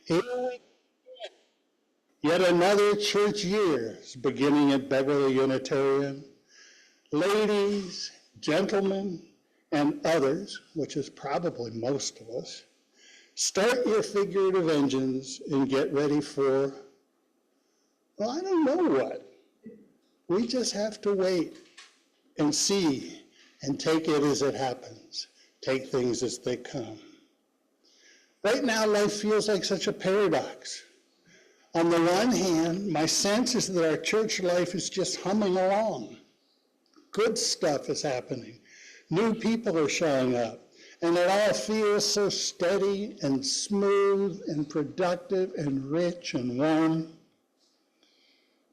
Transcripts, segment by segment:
Here we Yet another church year is beginning at Beverly Unitarian. Ladies, gentlemen, and others, which is probably most of us, start your figurative engines and get ready for, well, I don't know what. We just have to wait and see and take it as it happens. Take things as they come. Right now, life feels like such a paradox. On the one hand, my sense is that our church life is just humming along. Good stuff is happening. New people are showing up. And it all feels so steady and smooth and productive and rich and warm.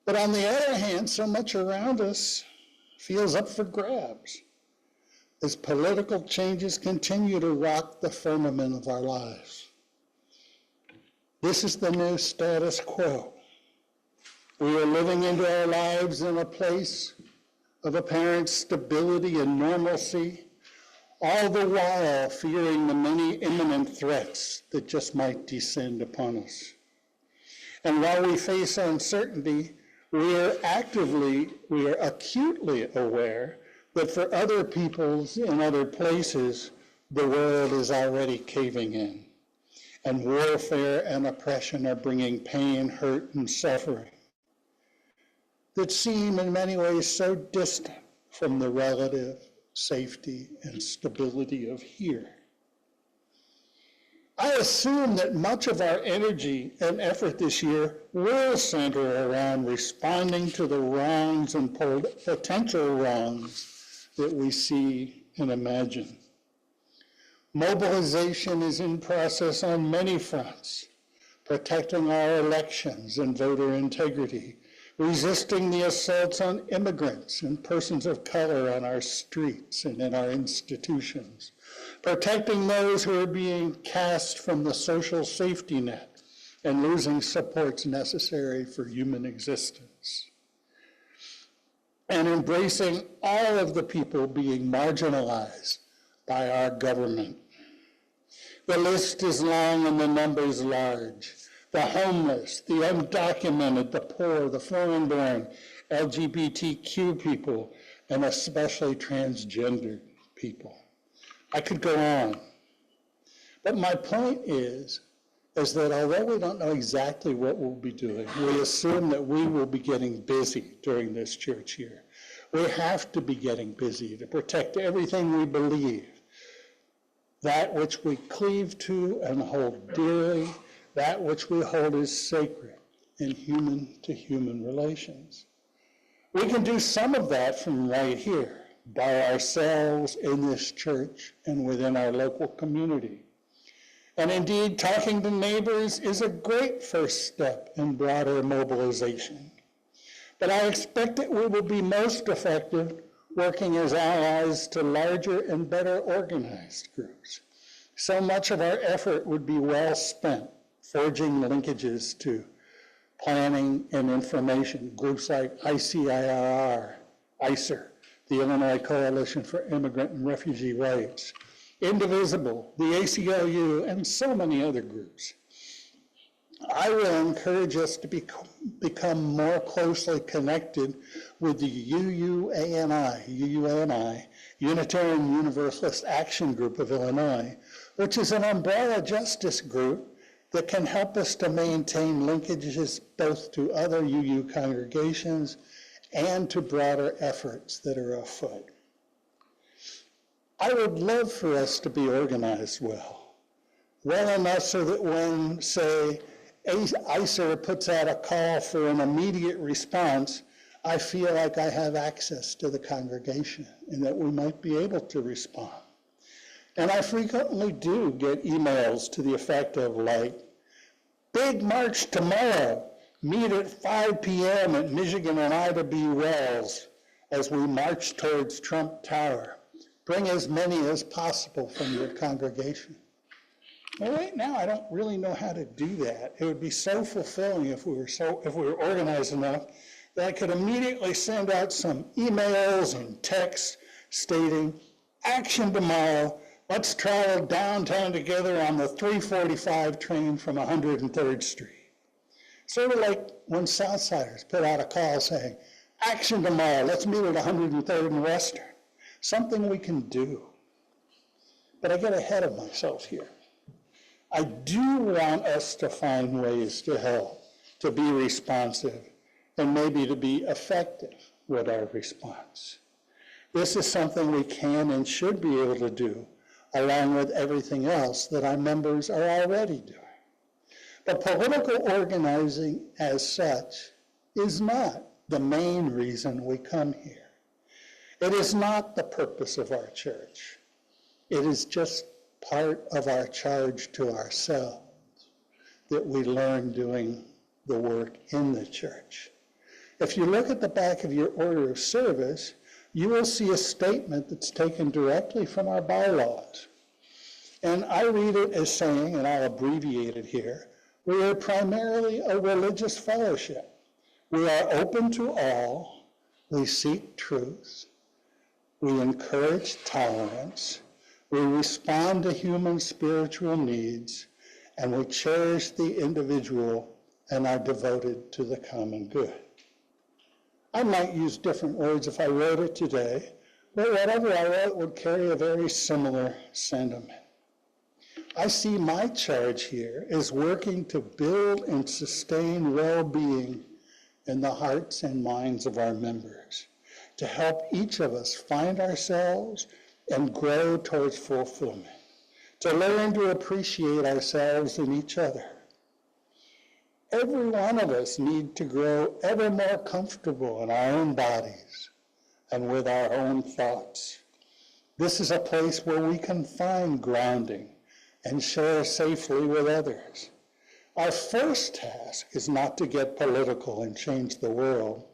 But on the other hand, so much around us feels up for grabs as political changes continue to rock the firmament of our lives. This is the new status quo. We are living into our lives in a place of apparent stability and normalcy, all the while fearing the many imminent threats that just might descend upon us. And while we face uncertainty, we are acutely aware that for other peoples in other places, the world is already caving in. And warfare and oppression are bringing pain, hurt, and suffering that seem in many ways so distant from the relative safety and stability of here. I assume that much of our energy and effort this year will center around responding to the wrongs and potential wrongs that we see and imagine. Mobilization is in process on many fronts, protecting our elections and voter integrity, resisting the assaults on immigrants and persons of color on our streets and in our institutions, protecting those who are being cast from the social safety net and losing supports necessary for human existence, and embracing all of the people being marginalized by our government. The list is long and the numbers large. The homeless, the undocumented, the poor, the foreign-born, LGBTQ people, and especially transgendered people. I could go on. But my point is that although we don't know exactly what we'll be doing, we assume that we will be getting busy during this church year. We have to be getting busy to protect everything we believe, that which we cleave to and hold dearly, that which we hold as sacred in human-to-human relations. We can do some of that from right here, by ourselves in this church and within our local community. And indeed, talking to neighbors is a great first step in broader mobilization. But I expect that we will be most effective working as allies to larger and better organized groups. So much of our effort would be well spent forging linkages to planning and information, groups like ICIRR, ICER, the Illinois Coalition for Immigrant and Refugee Rights, Indivisible, the ACLU, and so many other groups. I will encourage us to become more closely connected with the UUANI, Unitarian Universalist Action Group of Illinois, which is an umbrella justice group that can help us to maintain linkages both to other UU congregations and to broader efforts that are afoot. I would love for us to be organized well enough so that when, say, ICER puts out a call for an immediate response, I feel like I have access to the congregation and that we might be able to respond. And I frequently do get emails to the effect of like, big march tomorrow, meet at 5 p.m. at Michigan and Ida B. Wells as we march towards Trump Tower. Bring as many as possible from your congregation. Well, right now, I don't really know how to do that. It would be so fulfilling if we were organized enough that I could immediately send out some emails and texts stating, action tomorrow, Let's travel downtown together on the 345 train from 103rd Street. Sort of like when Southsiders put out a call saying, action tomorrow, let's meet at 103rd and Western. Something we can do. But I get ahead of myself here. I do want us to find ways to help, to be responsive, and maybe to be effective with our response. This is something we can and should be able to do, along with everything else that our members are already doing. But political organizing as such is not the main reason we come here. It is not the purpose of our church. It is just part of our charge to ourselves that we learn doing the work in the church. If you look at the back of your order of service, you will see a statement that's taken directly from our bylaws. And I read it as saying, and I'll abbreviate it here, we are primarily a religious fellowship. We are open to all. We seek truth. We encourage tolerance. We respond to human spiritual needs, and we cherish the individual and are devoted to the common good. I might use different words if I wrote it today, but whatever I wrote would carry a very similar sentiment. I see my charge here as working to build and sustain well-being in the hearts and minds of our members, to help each of us find ourselves and grow towards fulfillment, to learn to appreciate ourselves and each other. Every one of us need to grow ever more comfortable in our own bodies and with our own thoughts. This is a place where we can find grounding and share safely with others. Our first task is not to get political and change the world.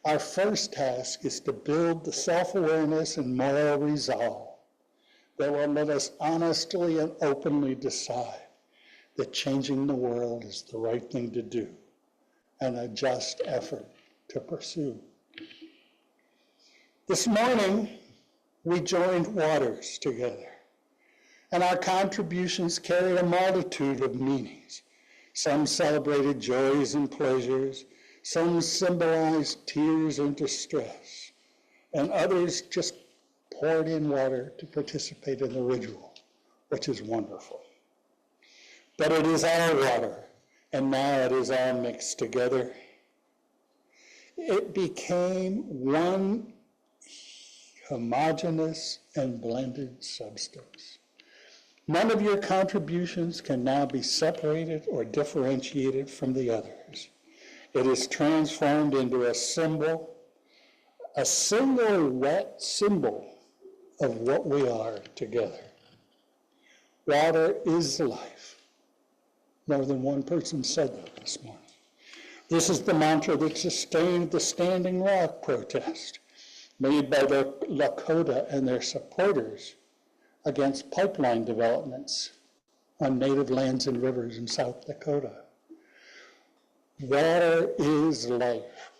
Our first task is to build the self-awareness and moral resolve that will let us honestly and openly decide that changing the world is the right thing to do and a just effort to pursue. This morning, we joined waters together, and our contributions carry a multitude of meanings. Some celebrated joys and pleasures, some symbolized tears and distress, and others just poured in water to participate in the ritual, which is wonderful. But it is our water, and now it is all mixed together. It became one homogeneous and blended substance. None of your contributions can now be separated or differentiated from the others. It is transformed into a symbol, a single wet symbol of what we are together. Water is life. More than one person said that this morning. This is the mantra that sustained the Standing Rock protest made by the Lakota and their supporters against pipeline developments on native lands and rivers in South Dakota. Water is life.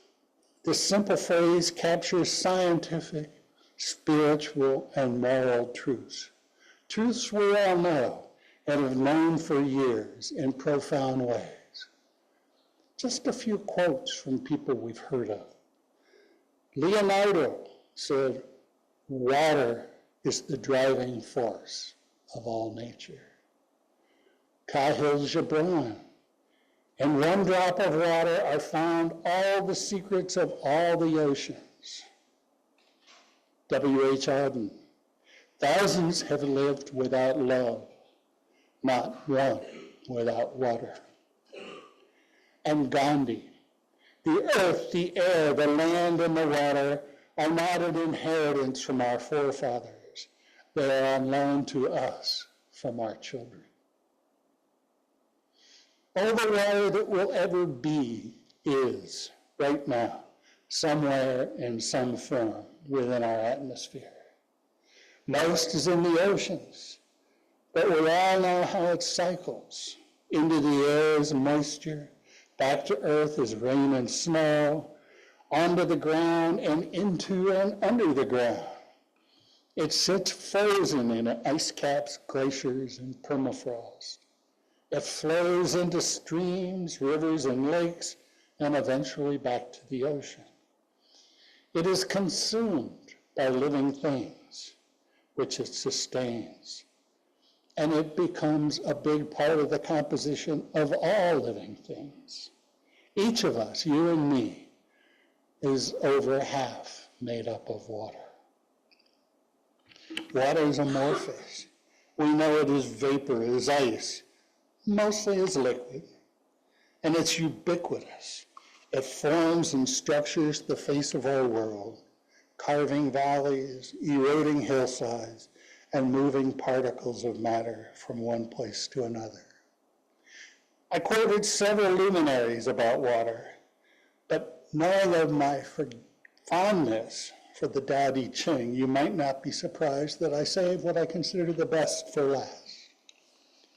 This simple phrase captures scientific, spiritual, and moral truths. Truths we all know and have known for years in profound ways. Just a few quotes from people we've heard of. Leonardo said, "Water is the driving force of all nature." Kahlil Gibran, "In one drop of water are found all the secrets of all the oceans." W.H. Auden, "Thousands have lived without love, not one without water." And Gandhi, "The earth, the air, the land, and the water are not an inheritance from our forefathers. They are on loan to us from our children." All the water that will ever be is, right now, somewhere in some form within our atmosphere. Most is in the oceans, but we all know how it cycles into the air as moisture, back to earth as rain and snow, onto the ground and into and under the ground. It sits frozen in ice caps, glaciers, and permafrost. It flows into streams, rivers, and lakes, and eventually back to the ocean. It is consumed by living things, which it sustains. And it becomes a big part of the composition of all living things. Each of us, you and me, is over half made up of water. Water is amorphous. We know it is vapor, it is ice, mostly as liquid, and it's ubiquitous. It forms and structures the face of our world, carving valleys, eroding hillsides, and moving particles of matter from one place to another. I quoted several luminaries about water, but knowing of my fondness for the Tao Te Ching, you might not be surprised that I save what I consider the best for last.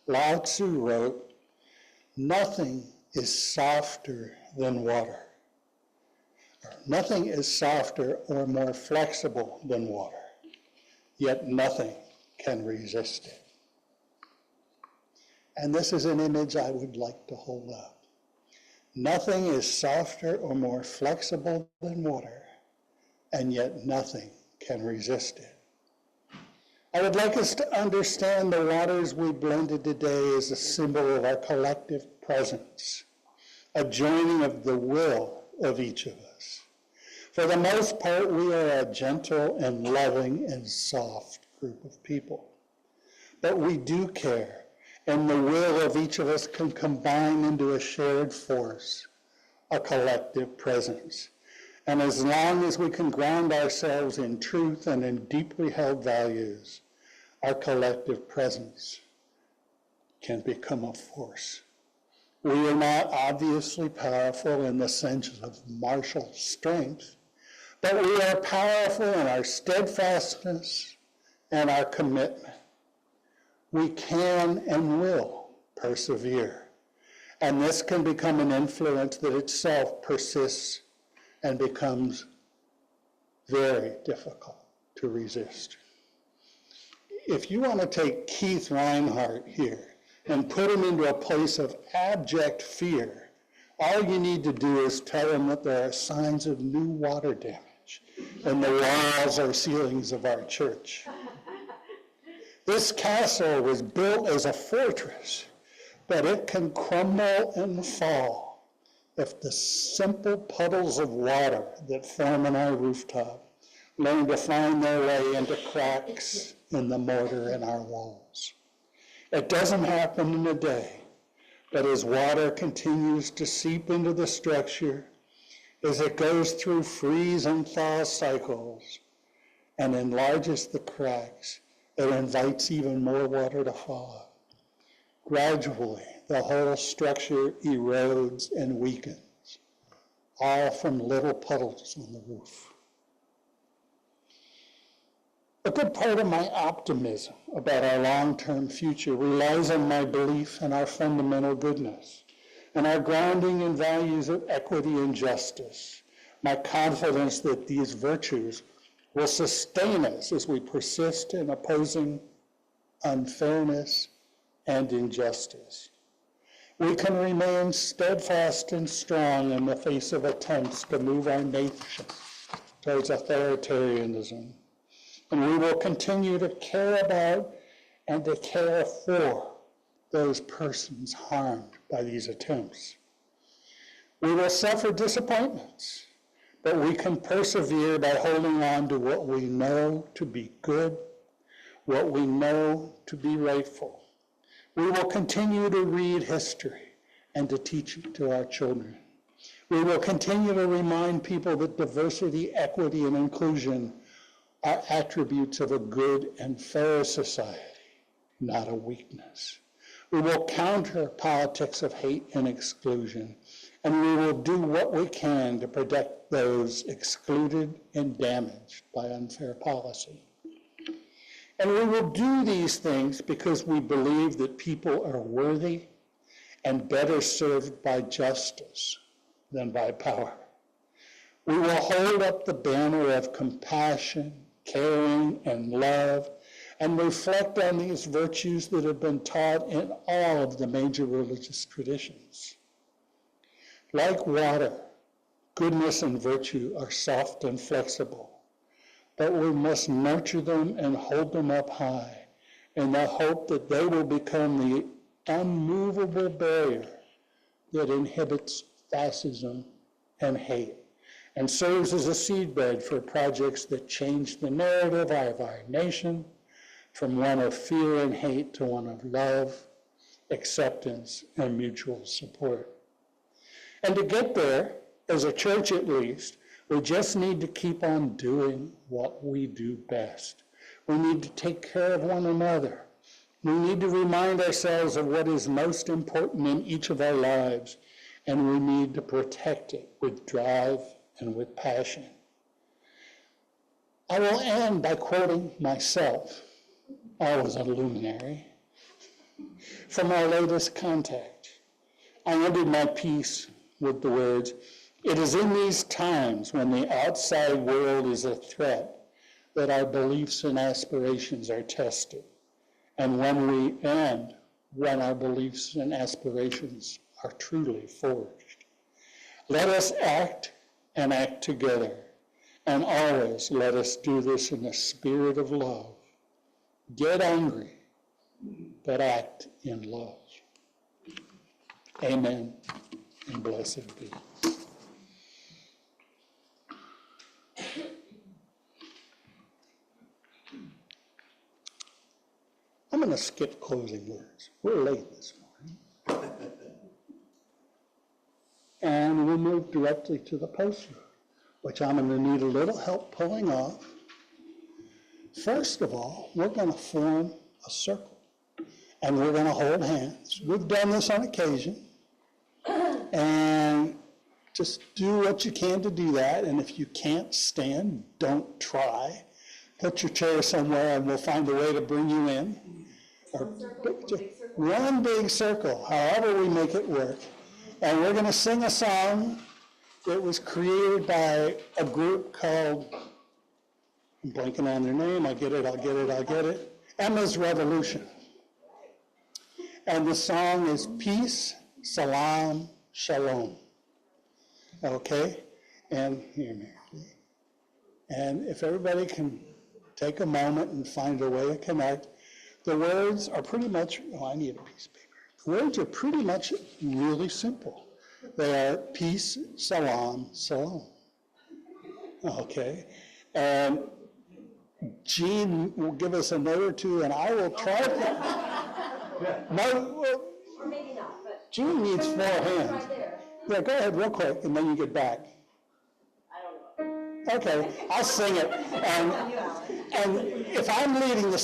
Lao Tzu wrote, "Nothing is softer than water. Nothing is softer or more flexible than water, yet nothing can resist it." And this is an image I would like to hold up. Nothing is softer or more flexible than water, and yet nothing can resist it. I would like us to understand the waters we blended today as a symbol of our collective presence, a joining of the will of each of us. For the most part, we are a gentle and loving and soft group of people. But we do care, and the will of each of us can combine into a shared force, a collective presence. And as long as we can ground ourselves in truth and in deeply held values, our collective presence can become a force. We are not obviously powerful in the sense of martial strength, but we are powerful in our steadfastness and our commitment. We can and will persevere, and this can become an influence that itself persists and becomes very difficult to resist. If you want to take Keith Reinhardt here and put him into a place of abject fear, all you need to do is tell him that there are signs of new water damage in the walls or ceilings of our church. This castle was built as a fortress, but it can crumble and fall if the simple puddles of water that form on our rooftop learn to find their way into cracks in the mortar in our walls. It doesn't happen in a day, but as water continues to seep into the structure, as it goes through freeze and thaw cycles and enlarges the cracks, it invites even more water to fall. Gradually, the whole structure erodes and weakens, all from little puddles on the roof. A good part of my optimism about our long-term future relies on my belief in our fundamental goodness and our grounding in values of equity and justice, my confidence that these virtues will sustain us as we persist in opposing unfairness and injustice. We can remain steadfast and strong in the face of attempts to move our nation towards authoritarianism. And we will continue to care about and to care for those persons harmed by these attempts. We will suffer disappointments, but we can persevere by holding on to what we know to be good, what we know to be rightful. We will continue to read history and to teach it to our children. We will continue to remind people that diversity, equity, and inclusion are attributes of a good and fair society, not a weakness. We will counter politics of hate and exclusion, and we will do what we can to protect those excluded and damaged by unfair policy. And we will do these things because we believe that people are worthy and better served by justice than by power. We will hold up the banner of compassion, caring, and love, and reflect on these virtues that have been taught in all of the major religious traditions. Like water, goodness and virtue are soft and flexible, but we must nurture them and hold them up high in the hope that they will become the unmovable barrier that inhibits fascism and hate and serves as a seedbed for projects that change the narrative of our nation from one of fear and hate to one of love, acceptance, and mutual support. And to get there, as a church at least, we just need to keep on doing what we do best. We need to take care of one another. We need to remind ourselves of what is most important in each of our lives, and we need to protect it with drive and with passion. I will end by quoting myself, always a luminary, from our latest contact. I ended my piece with the words, "It is in these times when the outside world is a threat that our beliefs and aspirations are tested, and when our beliefs and aspirations are truly forged. Let us act and act together, and always let us do this in a spirit of love. Get angry, but act in love." Amen, and blessed be. I'm going to skip closing words. We're late this morning. And we'll move directly to the poster, which I'm going to need a little help pulling off. First of all, we're going to form a circle, and we're going to hold hands. We've done this on occasion, and just do what you can to do that, and if you can't stand, don't try. Put your chair somewhere, and we'll find a way to bring you in. One big circle, however we make it work. And we're going to sing a song that was created by a group called, I'm blanking on their name, I'll get it. Emma's Revolution. And the song is Peace, Salam, Shalom. Okay? And hear me. And if everybody can take a moment and find a way to connect, the words are pretty much, I need a piece of paper. The words are pretty much really simple. They are peace, salam, salam. Okay? And Jean will give us a note or two, and I will try to. No, or maybe not, but. Jean needs 4 hands. Right there. Yeah, go ahead real quick, and then you get back. I don't know. Okay, I'll sing it. And if I'm leading the